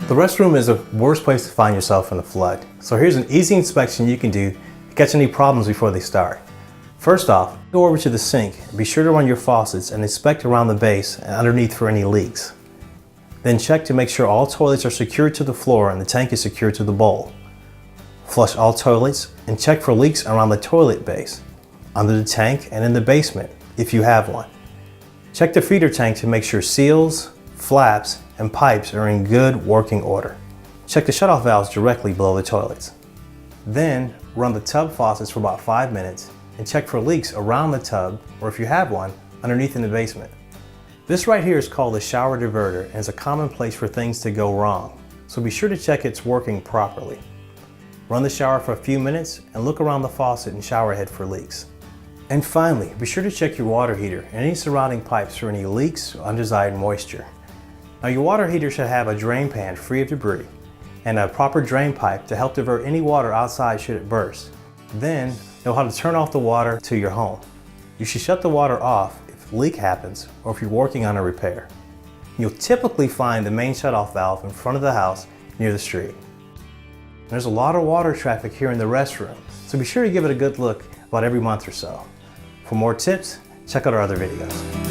The restroom is the worst place to find yourself in a flood. So here's an easy inspection you can do to catch any problems before they start. First off, go over to the sink and be sure to run your faucets and inspect around the base and underneath for any leaks. Then check to make sure all toilets are secured to the floor and the tank is secured to the bowl. Flush all toilets and check for leaks around the toilet base, under the tank, and in the basement if you have one. Check the feeder tank to make sure seals, flaps, and pipes are in good working order. Check the shutoff valves directly below the toilets. Then run the tub faucets for about 5 minutes and check for leaks around the tub, or if you have one, underneath in the basement. This right here is called the shower diverter and is a common place for things to go wrong, so be sure to check it's working properly. Run the shower for a few minutes and look around the faucet and shower head for leaks. And finally, be sure to check your water heater and any surrounding pipes for any leaks or undesired moisture. Now your water heater should have a drain pan free of debris and a proper drain pipe to help divert any water outside should it burst. Then know how to turn off the water to your home. You should shut the water off if a leak happens or if you're working on a repair. You'll typically find the main shutoff valve in front of the house near the street. There's a lot of water traffic here in the restroom, so be sure to give it a good look about every month or so. For more tips, check out our other videos.